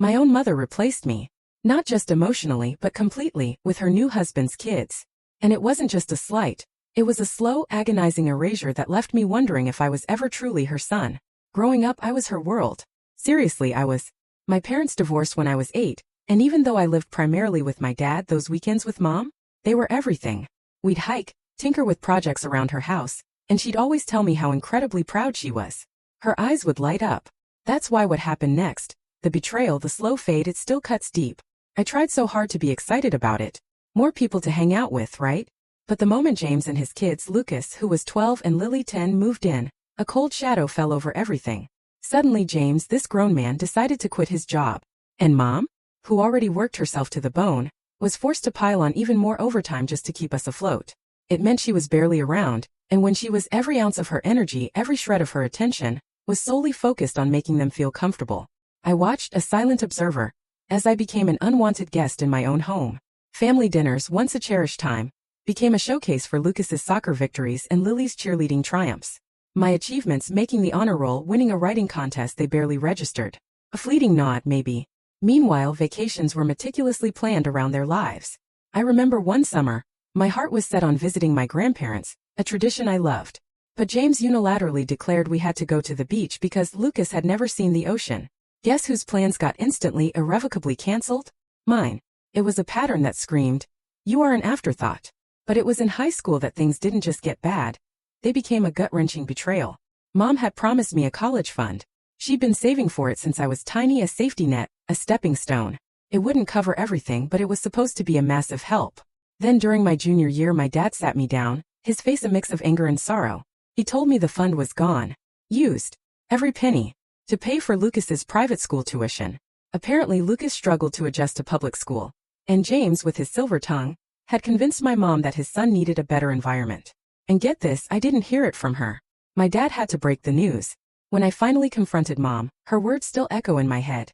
My own mother replaced me. Not just emotionally but completely, with her new husband's kids. And it wasn't just a slight. It was a slow, agonizing erasure that left me wondering if I was ever truly her son. Growing up, I was her world. Seriously, I was. My parents divorced when I was 8, and even though I lived primarily with my dad, those weekends with Mom, they were everything. We'd hike, tinker with projects around her house, and she'd always tell me how incredibly proud she was. Her eyes would light up. That's why what happened next, the betrayal, the slow fade, it still cuts deep. I tried so hard to be excited about it. More people to hang out with, right? But the moment James and his kids, Lucas, who was 12 and Lily 10, moved in, a cold shadow fell over everything. Suddenly James, this grown man, decided to quit his job. And Mom, who already worked herself to the bone, was forced to pile on even more overtime just to keep us afloat. It meant she was barely around, and when she was, every ounce of her energy, every shred of her attention, was solely focused on making them feel comfortable. I watched, a silent observer, as I became an unwanted guest in my own home. Family dinners, once a cherished time, became a showcase for Lucas's soccer victories and Lily's cheerleading triumphs. My achievements, making the honor roll, winning a writing contest they barely registered. A fleeting nod, maybe. Meanwhile, vacations were meticulously planned around their lives. I remember one summer, my heart was set on visiting my grandparents, a tradition I loved. But James unilaterally declared we had to go to the beach because Lucas had never seen the ocean. Guess whose plans got instantly, irrevocably cancelled? Mine. It was a pattern that screamed, "You are an afterthought." But it was in high school that things didn't just get bad. They became a gut-wrenching betrayal. Mom had promised me a college fund. She'd been saving for it since I was tiny, a safety net, a stepping stone. It wouldn't cover everything, but it was supposed to be a massive help. Then during my junior year, my dad sat me down, his face a mix of anger and sorrow. He told me the fund was gone. Used. Every penny. To pay for Lucas's private school tuition. Apparently Lucas struggled to adjust to public school. And James, with his silver tongue, had convinced my mom that his son needed a better environment. And get this, I didn't hear it from her. My dad had to break the news. When I finally confronted Mom, her words still echo in my head.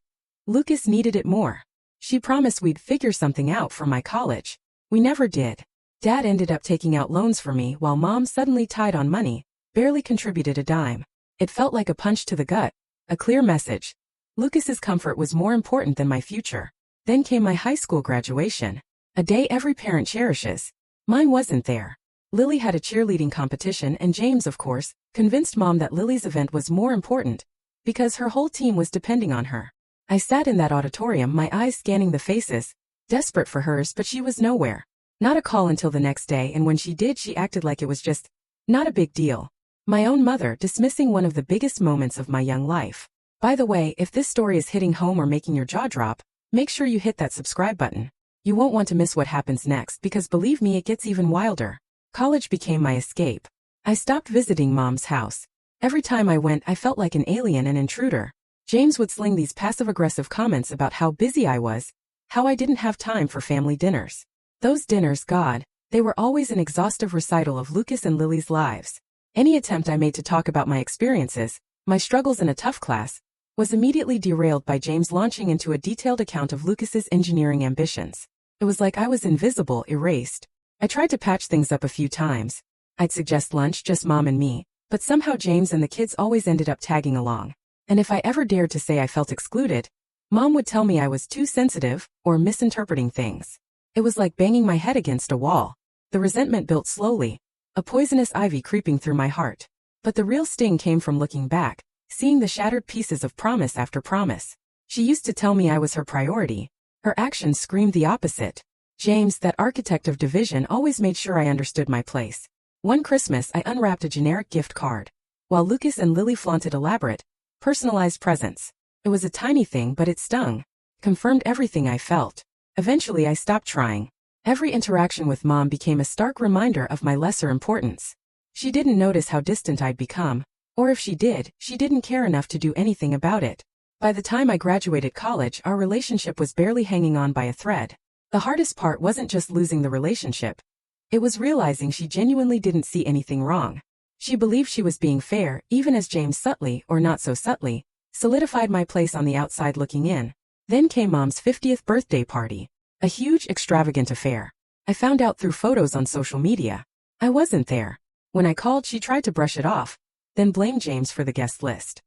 Lucas needed it more. She promised we'd figure something out for my college. We never did. Dad ended up taking out loans for me while Mom, suddenly tight on money, barely contributed a dime. It felt like a punch to the gut, a clear message. Lucas's comfort was more important than my future. Then came my high school graduation. A day every parent cherishes. Mine wasn't there. Lily had a cheerleading competition and James, of course, convinced Mom that Lily's event was more important, because her whole team was depending on her. I sat in that auditorium, my eyes scanning the faces, desperate for hers, but she was nowhere. Not a call until the next day, and when she did, she acted like it was just not a big deal. My own mother dismissing one of the biggest moments of my young life. By the way, if this story is hitting home or making your jaw drop, make sure you hit that subscribe button. You won't want to miss what happens next, because believe me, it gets even wilder. College became my escape. I stopped visiting Mom's house. Every time I went, I felt like an alien, an intruder. James would sling these passive-aggressive comments about how busy I was, how I didn't have time for family dinners. Those dinners, God, they were always an exhaustive recital of Lucas and Lily's lives. Any attempt I made to talk about my experiences, my struggles in a tough class, was immediately derailed by James launching into a detailed account of Lucas's engineering ambitions. It was like I was invisible, erased. I tried to patch things up a few times. I'd suggest lunch, just Mom and me, but somehow James and the kids always ended up tagging along. And if I ever dared to say I felt excluded, Mom would tell me I was too sensitive or misinterpreting things. It was like banging my head against a wall. The resentment built slowly, a poisonous ivy creeping through my heart. But the real sting came from looking back, seeing the shattered pieces of promise after promise. She used to tell me I was her priority. Her actions screamed the opposite. James, that architect of division, always made sure I understood my place. One Christmas, I unwrapped a generic gift card, while Lucas and Lily flaunted elaborate, personalized presents. It was a tiny thing, but it stung. Confirmed everything I felt. Eventually, I stopped trying. Every interaction with Mom became a stark reminder of my lesser importance. She didn't notice how distant I'd become, or if she did, she didn't care enough to do anything about it. By the time I graduated college, our relationship was barely hanging on by a thread. The hardest part wasn't just losing the relationship. It was realizing she genuinely didn't see anything wrong. She believed she was being fair, even as James subtly, or not so subtly, solidified my place on the outside looking in. Then came Mom's 50th birthday party. A huge, extravagant affair. I found out through photos on social media. I wasn't there. When I called, she tried to brush it off, then blamed James for the guest list.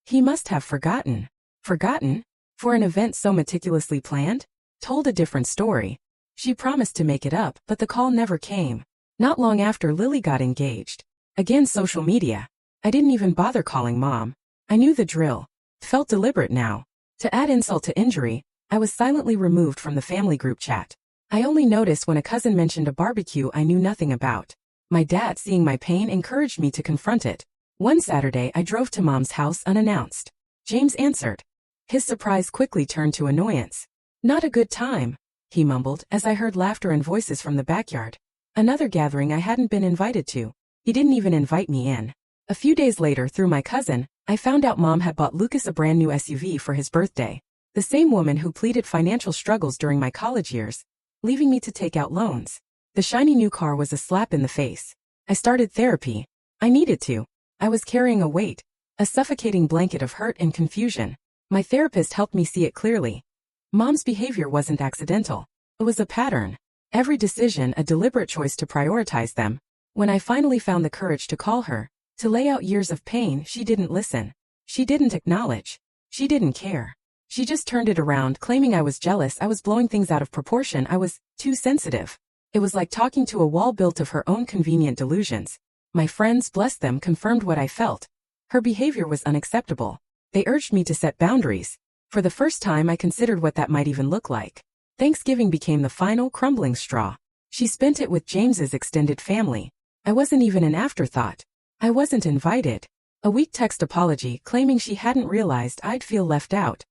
He must have forgotten. Forgotten? For an event so meticulously planned? Told a different story. She promised to make it up, but the call never came. Not long after, Lily got engaged. Again, social media. I didn't even bother calling Mom. I knew the drill. Felt deliberate now. To add insult to injury, I was silently removed from the family group chat. I only noticed when a cousin mentioned a barbecue I knew nothing about. My dad, seeing my pain, encouraged me to confront it. One Saturday, I drove to Mom's house unannounced. James answered. His surprise quickly turned to annoyance. Not a good time, he mumbled as I heard laughter and voices from the backyard. Another gathering I hadn't been invited to. He didn't even invite me in. A few days later, through my cousin, I found out Mom had bought Lucas a brand new SUV for his birthday. The same woman who pleaded financial struggles during my college years, leaving me to take out loans. The shiny new car was a slap in the face. I started therapy. I needed to. I was carrying a weight, a suffocating blanket of hurt and confusion. My therapist helped me see it clearly. Mom's behavior wasn't accidental. It was a pattern. Every decision a deliberate choice to prioritize them. When I finally found the courage to call her, to lay out years of pain, she didn't listen. She didn't acknowledge. She didn't care. She just turned it around, claiming I was jealous, I was blowing things out of proportion, I was too sensitive. It was like talking to a wall built of her own convenient delusions. My friends, bless them, confirmed what I felt. Her behavior was unacceptable. They urged me to set boundaries. For the first time, I considered what that might even look like. Thanksgiving became the final crumbling straw. She spent it with James's extended family. I wasn't even an afterthought. I wasn't invited. A weak text apology claiming she hadn't realized I'd feel left out.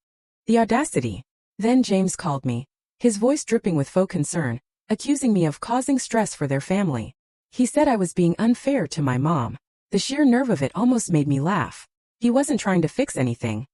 The audacity. Then James called me, his voice dripping with faux concern, accusing me of causing stress for their family. He said I was being unfair to my mom. The sheer nerve of it almost made me laugh. He wasn't trying to fix anything.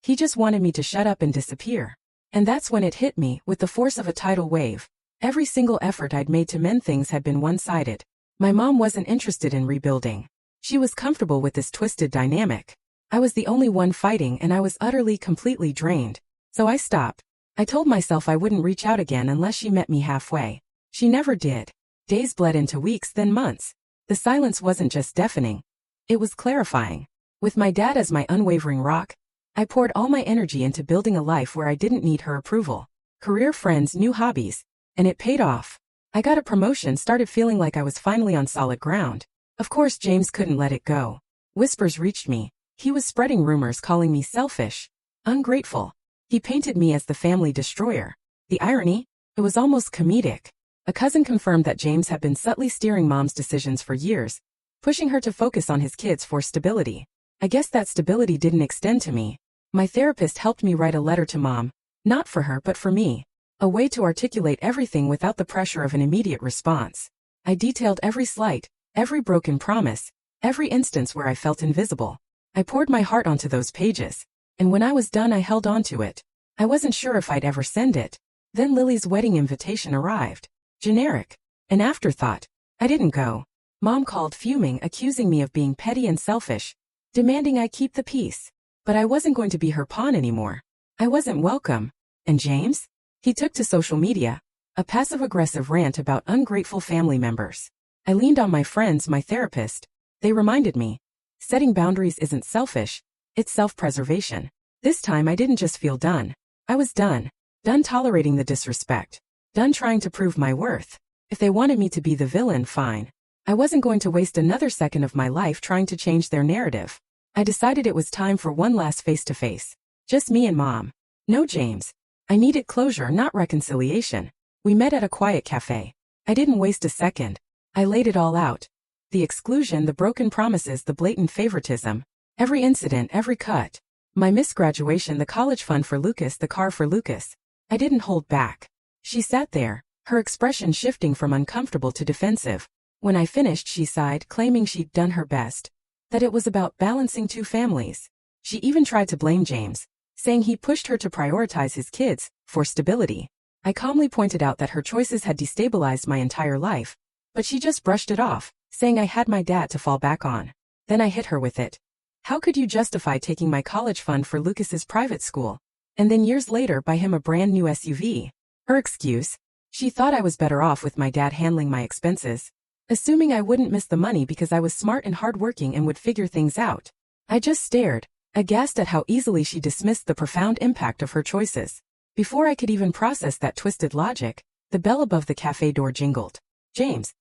He just wanted me to shut up and disappear. And that's when it hit me, with the force of a tidal wave. Every single effort I'd made to mend things had been one-sided. My mom wasn't interested in rebuilding. She was comfortable with this twisted dynamic. I was the only one fighting, and I was utterly, completely drained. So I stopped. I told myself I wouldn't reach out again unless she met me halfway. She never did. Days bled into weeks, then months. The silence wasn't just deafening. It was clarifying. With my dad as my unwavering rock, I poured all my energy into building a life where I didn't need her approval. Career, friends, new hobbies. And it paid off. I got a promotion, started feeling like I was finally on solid ground. Of course, James couldn't let it go. Whispers reached me. He was spreading rumors calling me selfish, ungrateful. He painted me as the family destroyer. The irony? It was almost comedic. A cousin confirmed that James had been subtly steering Mom's decisions for years, pushing her to focus on his kids for stability. I guess that stability didn't extend to me. My therapist helped me write a letter to Mom, not for her but for me. A way to articulate everything without the pressure of an immediate response. I detailed every slight, every broken promise, every instance where I felt invisible. I poured my heart onto those pages, and when I was done I held on to it. I wasn't sure if I'd ever send it. Then Lily's wedding invitation arrived. Generic. An afterthought. I didn't go. Mom called fuming, accusing me of being petty and selfish, demanding I keep the peace. But I wasn't going to be her pawn anymore. I wasn't welcome. And James? He took to social media, a passive-aggressive rant about ungrateful family members. I leaned on my friends, my therapist. They reminded me, setting boundaries isn't selfish, it's self-preservation. This time I didn't just feel done. I was done. Done tolerating the disrespect. Done trying to prove my worth. If they wanted me to be the villain, fine. I wasn't going to waste another second of my life trying to change their narrative. I decided it was time for one last face-to-face. Just me and Mom. No James. I needed closure, not reconciliation. We met at a quiet cafe. I didn't waste a second. I laid it all out. The exclusion, the broken promises, the blatant favoritism. Every incident, every cut. My missed graduation, the college fund for Lucas, the car for Lucas. I didn't hold back. She sat there, her expression shifting from uncomfortable to defensive. When I finished, she sighed, claiming she'd done her best. That it was about balancing two families. She even tried to blame James, saying he pushed her to prioritize his kids for stability. I calmly pointed out that her choices had destabilized my entire life, but she just brushed it off, saying I had my dad to fall back on. Then I hit her with it. How could you justify taking my college fund for Lucas's private school, and then years later buy him a brand new SUV? Her excuse? She thought I was better off with my dad handling my expenses, assuming I wouldn't miss the money because I was smart and hardworking and would figure things out. I just stared, aghast at how easily she dismissed the profound impact of her choices. Before I could even process that twisted logic, the bell above the cafe door jingled. James.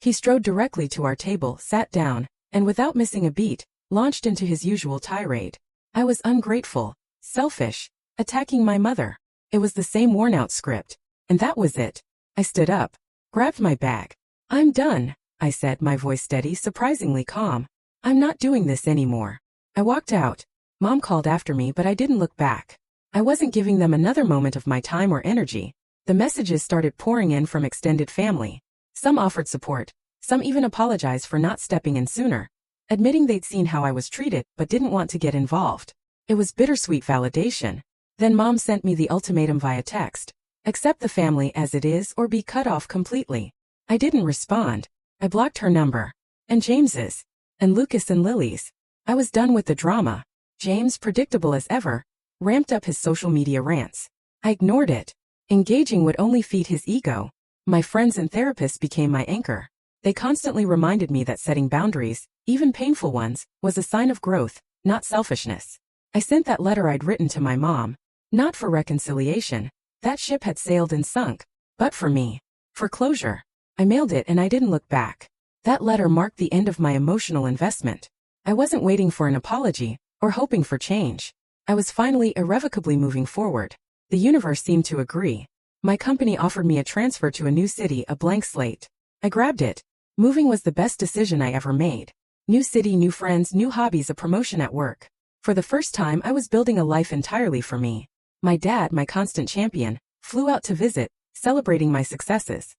He strode directly to our table, sat down, and without missing a beat, launched into his usual tirade. I was ungrateful, selfish, attacking my mother. It was the same worn-out script. And that was it. I stood up, grabbed my bag. I'm done, I said, my voice steady, surprisingly calm. I'm not doing this anymore. I walked out. Mom called after me, but I didn't look back. I wasn't giving them another moment of my time or energy. The messages started pouring in from extended family. Some offered support. Some even apologized for not stepping in sooner, admitting they'd seen how I was treated but didn't want to get involved. It was bittersweet validation. Then Mom sent me the ultimatum via text. Accept the family as it is or be cut off completely. I didn't respond. I blocked her number. And James's. And Lucas and Lily's. I was done with the drama. James, predictable as ever, ramped up his social media rants. I ignored it. Engaging would only feed his ego. My friends and therapists became my anchor. They constantly reminded me that setting boundaries, even painful ones, was a sign of growth, not selfishness. I sent that letter I'd written to my mom. Not for reconciliation. That ship had sailed and sunk. But for me. For closure. I mailed it and I didn't look back. That letter marked the end of my emotional investment. I wasn't waiting for an apology, or hoping for change. I was finally irrevocably moving forward. The universe seemed to agree. My company offered me a transfer to a new city, a blank slate. I grabbed it. Moving was the best decision I ever made. New city, new friends, new hobbies, a promotion at work. For the first time, I was building a life entirely for me. My dad, my constant champion, flew out to visit, celebrating my successes.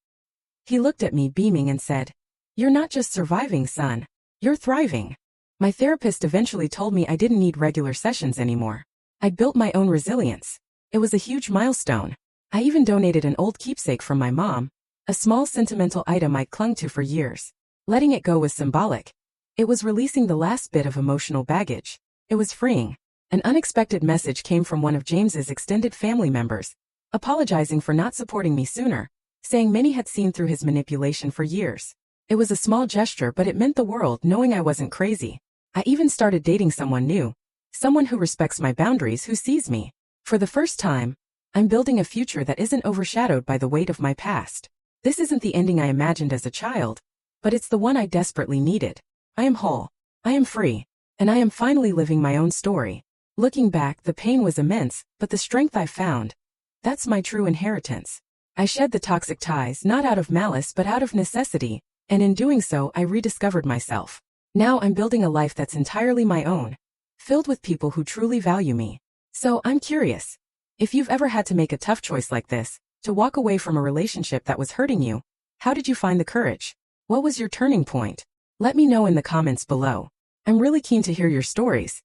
He looked at me beaming and said, "You're not just surviving, son. You're thriving." My therapist eventually told me I didn't need regular sessions anymore. I'd built my own resilience. It was a huge milestone. I even donated an old keepsake from my mom, a small sentimental item I'd clung to for years. Letting it go was symbolic. It was releasing the last bit of emotional baggage. It was freeing. An unexpected message came from one of James's extended family members, apologizing for not supporting me sooner, saying many had seen through his manipulation for years. It was a small gesture, but it meant the world, knowing I wasn't crazy. I even started dating someone new, someone who respects my boundaries, who sees me. For the first time, I'm building a future that isn't overshadowed by the weight of my past. This isn't the ending I imagined as a child, but it's the one I desperately needed. I am whole. I am free. And I am finally living my own story. Looking back, the pain was immense, but the strength I found, that's my true inheritance. I shed the toxic ties, not out of malice but out of necessity, and in doing so I rediscovered myself. Now I'm building a life that's entirely my own, filled with people who truly value me. So I'm curious, if you've ever had to make a tough choice like this, to walk away from a relationship that was hurting you, how did you find the courage? What was your turning point? Let me know in the comments below. I'm really keen to hear your stories.